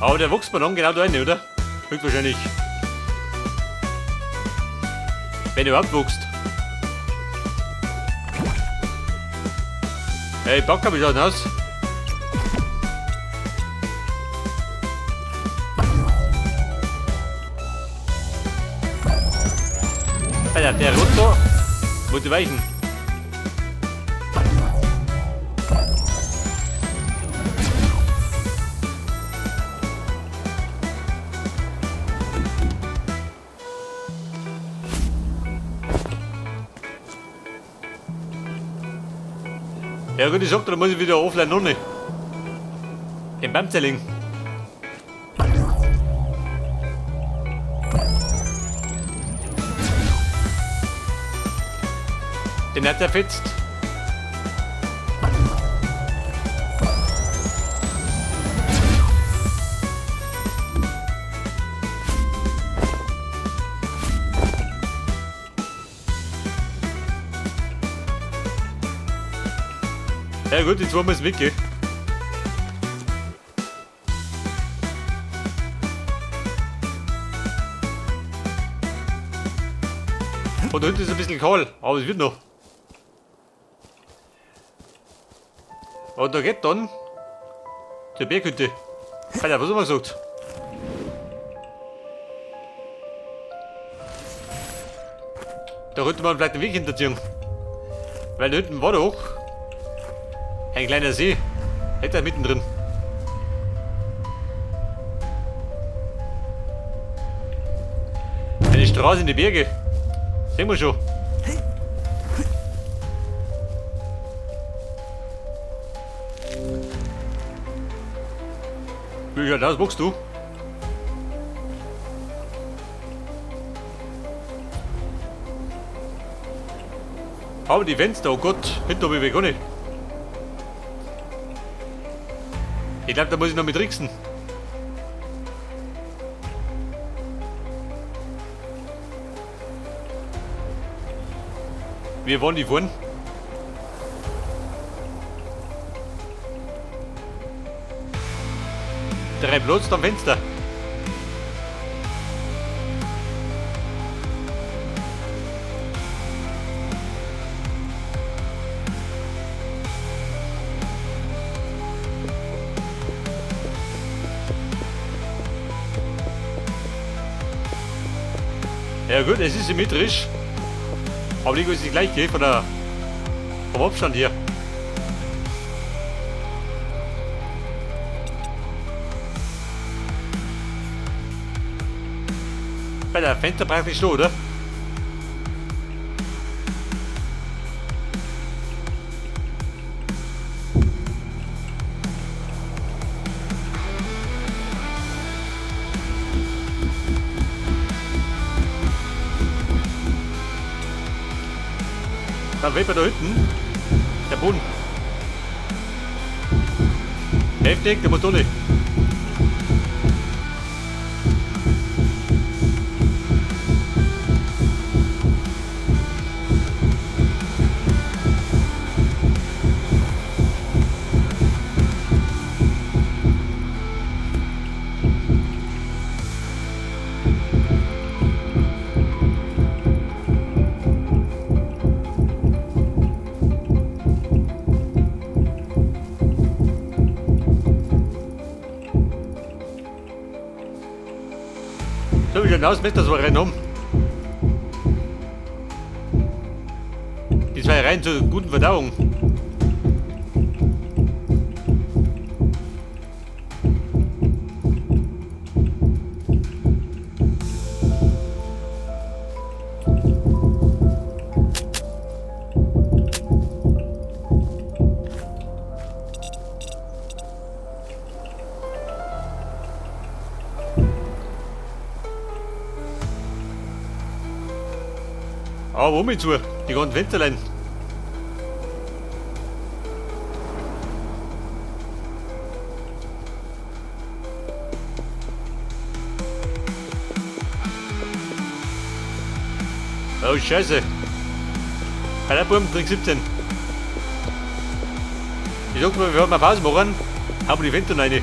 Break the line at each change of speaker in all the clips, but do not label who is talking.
Aber der wächst mir dann genau da rein, oder? Höchstwahrscheinlich. Wenn er überhaupt wächst. Hey, Backer, wie schaut denn aus? Alter, der Rot da muss weichen. Ja gut, ich sag dir, dann muss ich wieder offline noch nicht. Den Bamzelling. Den hat er fetzt. Ja gut, die zwei müssen weggehen. Und da hinten ist ein bisschen kahl, aber es wird noch. Und da geht dann zur Berghütte. Alter, was haben wir gesagt? Da könnte man vielleicht den Weg hinterziehen. Weil da hinten war doch ein kleiner See. Hätte er mittendrin. Eine Straße in die Berge. Sehen wir schon. Wie schaut das? Magst du? Aber die Fenster, oh Gott, hinter habe ich gar nicht. Ich glaube, da muss ich noch mit tricksen. Wir waren die vorne. Der Platz am Fenster. Ja gut, es ist symmetrisch. Aber die ist die gleiche vom Abstand hier. Bei der Fenster praktisch so, oder? Dann weht man da hinten der Boden. Heftig, der Motor nicht. So wie genau das Messer so rein um. Die zwei rein zur guten Verdauung. Aber um mich zu, die ganzen Fensterlein. Oh Scheiße. Alter Buben, Trick 17. Ich sag mal, wir haben eine Pause machen, haben wir die Fenster rein.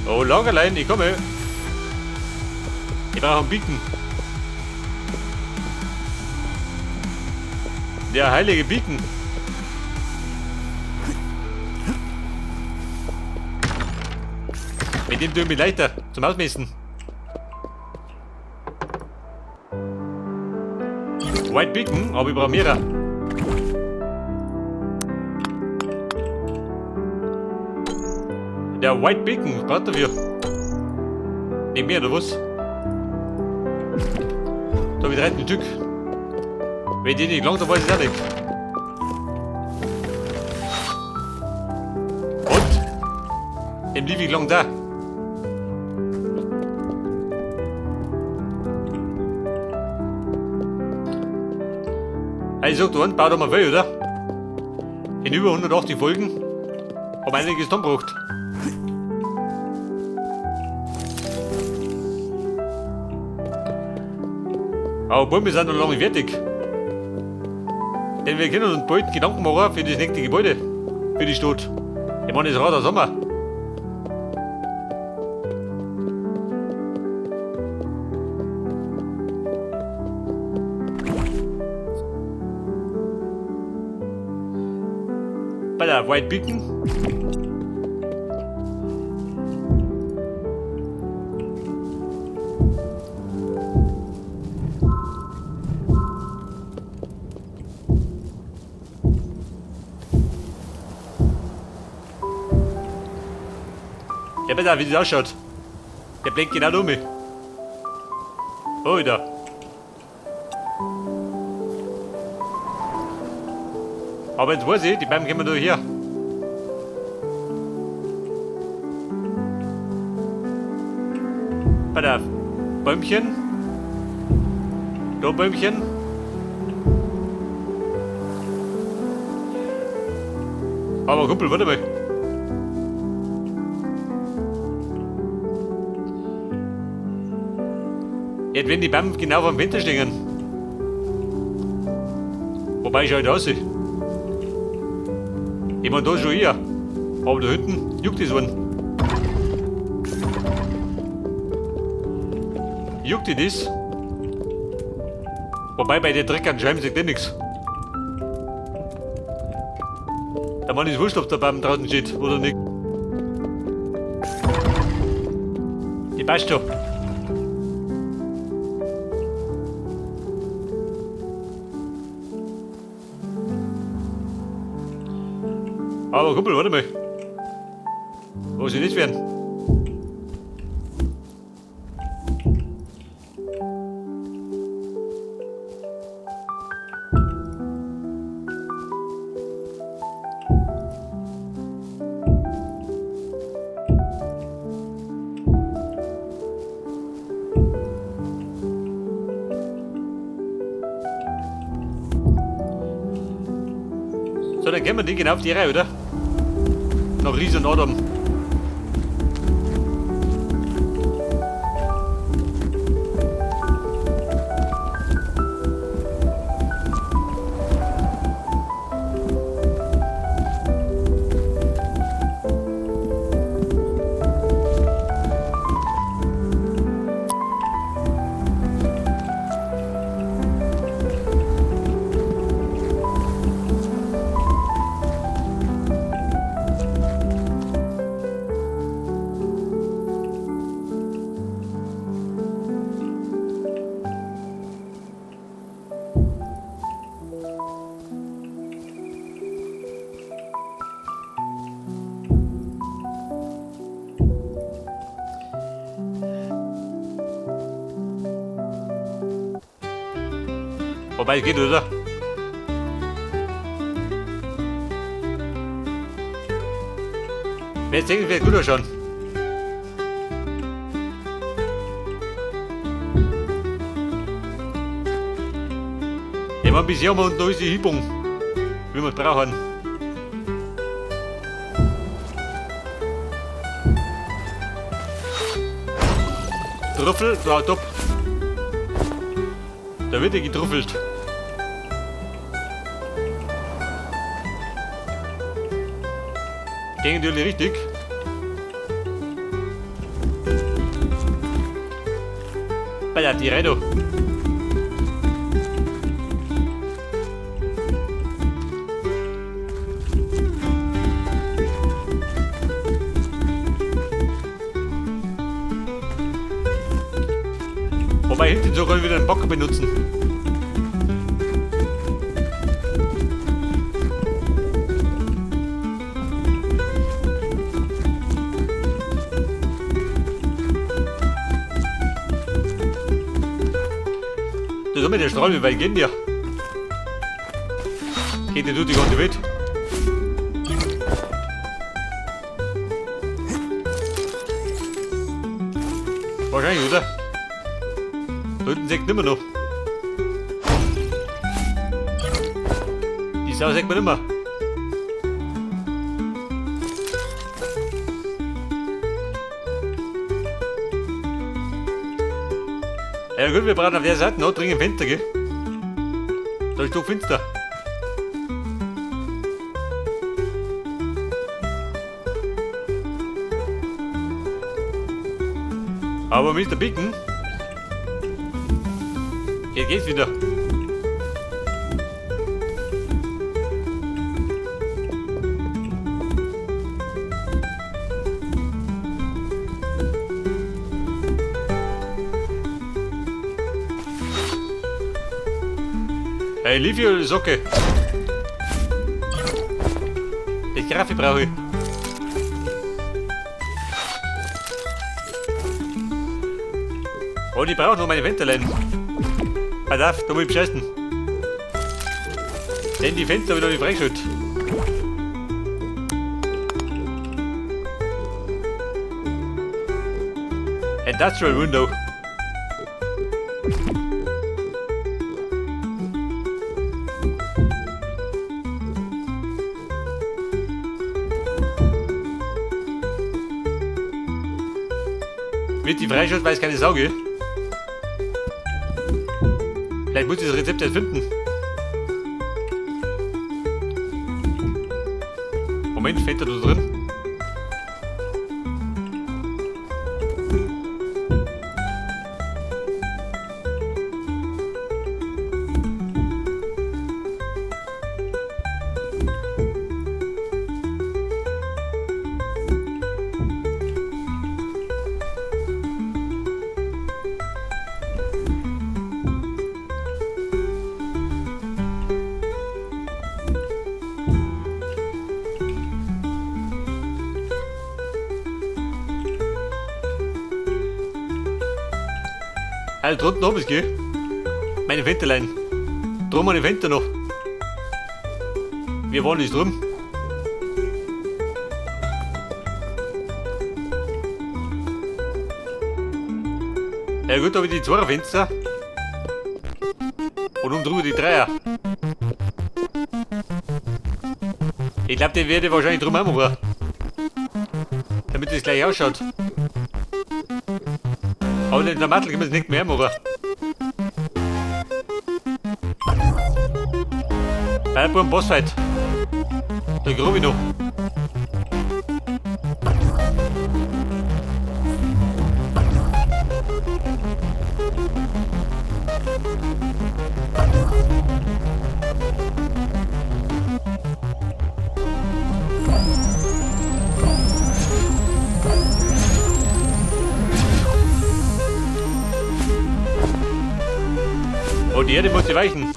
Oh, Lagerlein, ich komme. Ich brauche einen Beacon. Der heilige Beacon. Mit dem tue ich mich leichter zum Ausmessen. White Beacon, aber ich brauche mehrere. Der White Beacon, was dafür? Nicht mehr, oder was? Da habe ich 13 Stück. Wenn die nicht lang, dann weiß ich es auch nicht. Und? Dem lief ich lang da. Also, du bau doch mal viel, oder? In über 180 Folgen haben einiges dann gebracht. Aber wir sind noch lange nicht fertig. Denn wir können uns bald Gedanken machen für das nächste Gebäude. Für die Stadt. Ich meine, es ist gerade der Sommer. Bei der White Beacon. Ja, bitte, wie das ausschaut. Der blinkt genau um mich. Oh, da. Aber jetzt weiß ich, die Bäume kommen da her. Pass auf. Bäumchen. Da Bäumchen. Aber Kumpel, warte mal. Jetzt wenn die Bäume genau vom Winter stehen. Wobei ich halt aussehe. Ich meine da schon eher. Aber da hinten juckt die so ein. Juckt die das? Wobei bei den Dreckern Scheiben sieht der nichts. Der Mann ist wurscht, ob der Baum draußen steht oder nicht. Die passt schon. Aber Kumpel, warte mal. Wo sie nicht werden. So, dann gehen wir die genau auf die Reihe, oder? Nach Ries und Adam. Wobei es geht, oder? Jetzt denke ich, wird gut ausschauen. Ich meine, bisher haben wir uns noch unsere Übung, wie wir es brauchen. Trüffel, war top. Da wird getruffelt. Gehen natürlich richtig. Hoppala, die Redo. Wobei hinten sogar wieder einen Bocker benutzen. Du soll mit der Strahl, wie weit gehen wir? Geht der die ganze Welt? Wahrscheinlich, oder? Da hinten sagt nimmer noch. Die Sau sagt man nimmer. Ja gut, wir brauchen auf der Seite noch dringend Fenster, gell? Da ist doch Fenster. Aber Mr. Bicken, jetzt geht's wieder. Hey, Livio oder Socke? Die Grafik brauche ich. Oh, die braucht noch meine Fensterlein. Pass auf, da muss ich beschissen. Denn die Fenster wieder nicht freigeschüttet. Industrial Window. Wird die freischüttet, weil es keine Sau gibt? Vielleicht muss ich das Rezept jetzt finden. Moment, fällt da drin? Also drunten oben ist, gell? Meine Fensterlein. Drum meine Fenster noch. Wir wollen nicht drum. Ja gut, da habe ich die 2er Fenster. Und um drüber die 3er. Ich glaube, den werde ich wahrscheinlich drum auch machen. Damit es gleich ausschaut. Aber den Mattel können wir es nicht mehr machen. Bei einem Bossfight. Da grob ich noch. Oh, die Erde muss sie weichen.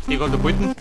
Die kommt da unten.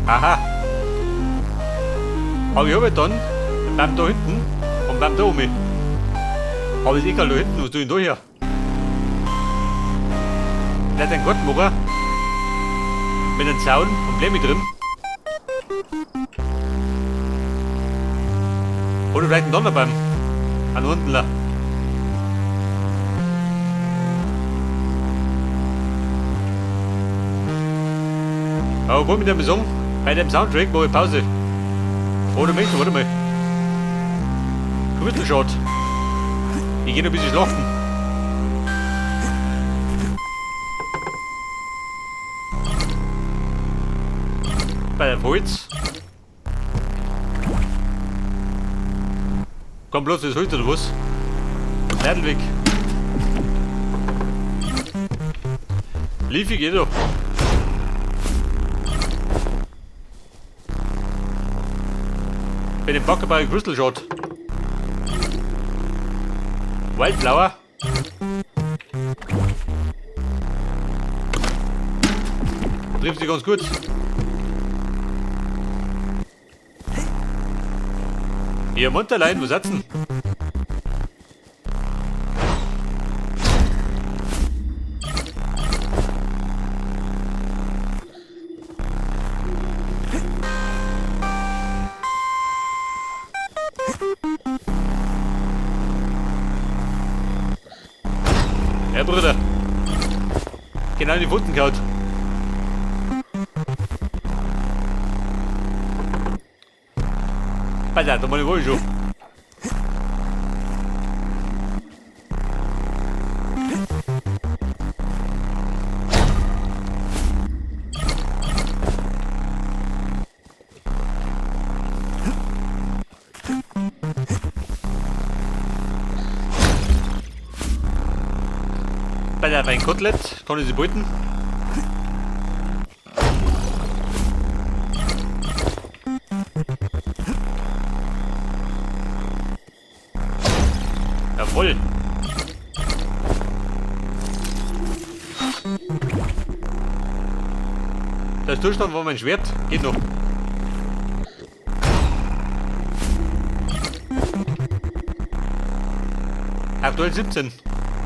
Aha. Aber ich habe dann beim da hinten und beim da oben. Aber ist egal, da hinten, was tue ich denn da her? Vielleicht ein Garten machen. Mit einem Zaun und Blämme drin. Oder vielleicht ein Donnerbaum. An unten la. Aber wo mit dem Song? Bei dem Soundtrack mache ich Pause. Oder Mensch, warte mal. Grüttelschott. Ich geh noch ein bisschen schlafen. Bei der Holz. Komm bloß das Holz oder was? Nadel weg. Liefi geht doch. Bei dem Backerbau Crystal Shot. Wildflower. Trifft sie ganz gut. Ihr Munterlein, wo sitzen? Ja, Bruder. Genau in die Pfoten gehaut. Pass auf, da mal wohl schon. Bei der Weinkotelett kann ich sie beuten. Jawohl. Der Zustand war mein Schwert. Geht noch. Aktuell 17.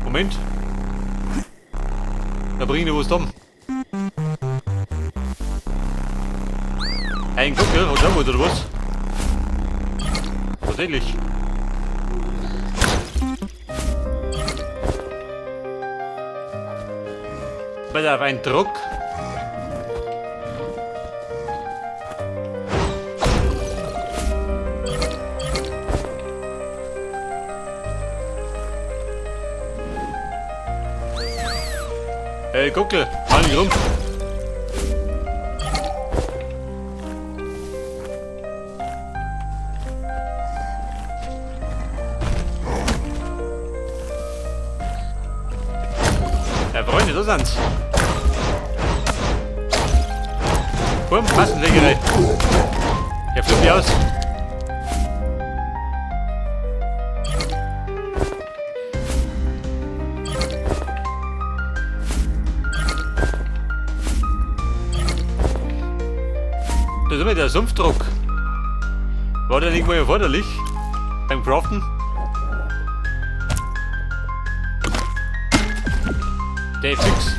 Moment. Da bringe ich was da. Ein Guckel oder was oder was? Tatsächlich. Pass auf, ein Druck. Guckel, mal nicht rum. Ja, Freunde, da sind's. Bumm, Massenlegerei. Ja, flippt die aus. Da sind wir der Sumpfdruck. War der nicht mal erforderlich? Beim Craften? Der ist fix.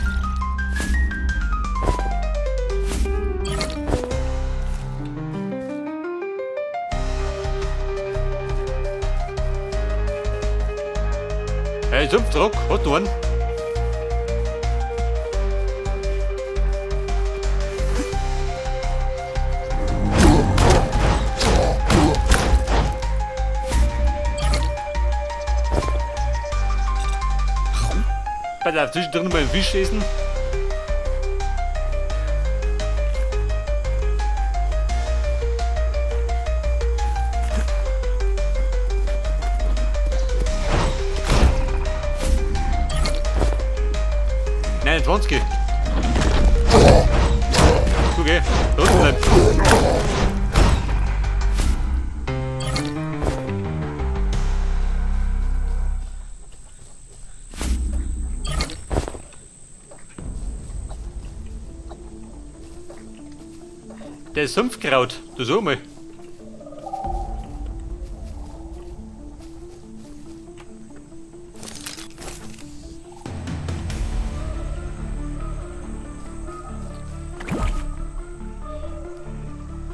Hey, Sumpfdruck, hast du einen? Pass auf, zwischendrin mal einen Fisch essen. Nein, 20. Okay, da unten bleiben. Der ist Sumpfkraut, du so mal.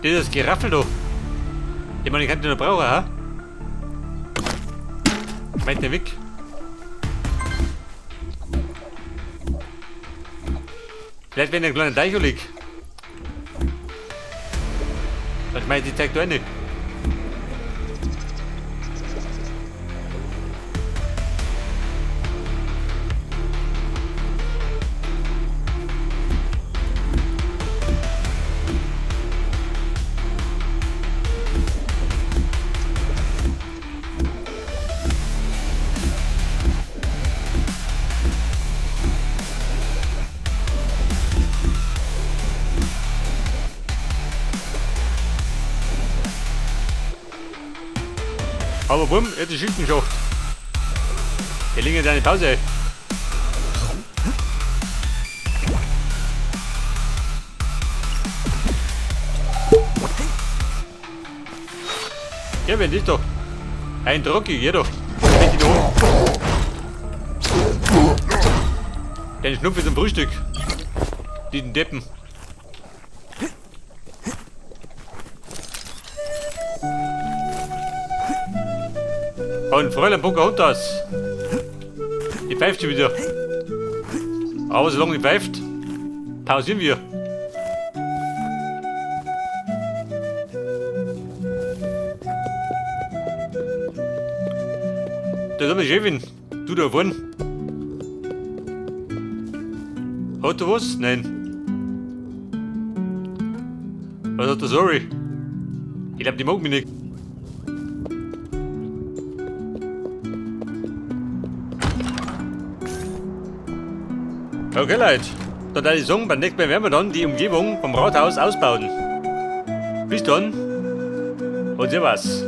Das ist das Geraffel da. Ich meine, ich kann den noch brauchen, ha? Meint der weg. Vielleicht wenn ein kleiner Teich liegt. Was meint die zeigt du auch nicht? Aber bumm, jetzt ist Schichtenschacht. Wir legen jetzt eine Pause. Ja, wenn das doch. Ein Trocki, jeder. Mit in den Ohren. Den Schnupf zum Frühstück. Diesen Deppen. Und Fräulein Pocahontas. Die pfeift schon wieder. Aber solange die pfeift, pausieren wir. Da ist die Chefin. Du da vorne. Hat er was? Nein. Was hat er? Sorry. Ich glaube, die mag mich nicht. Okay Leute, dann würde ich sagen, beim nächsten Mal werden wir dann die Umgebung vom Rathaus ausbauen. Bis dann und servus.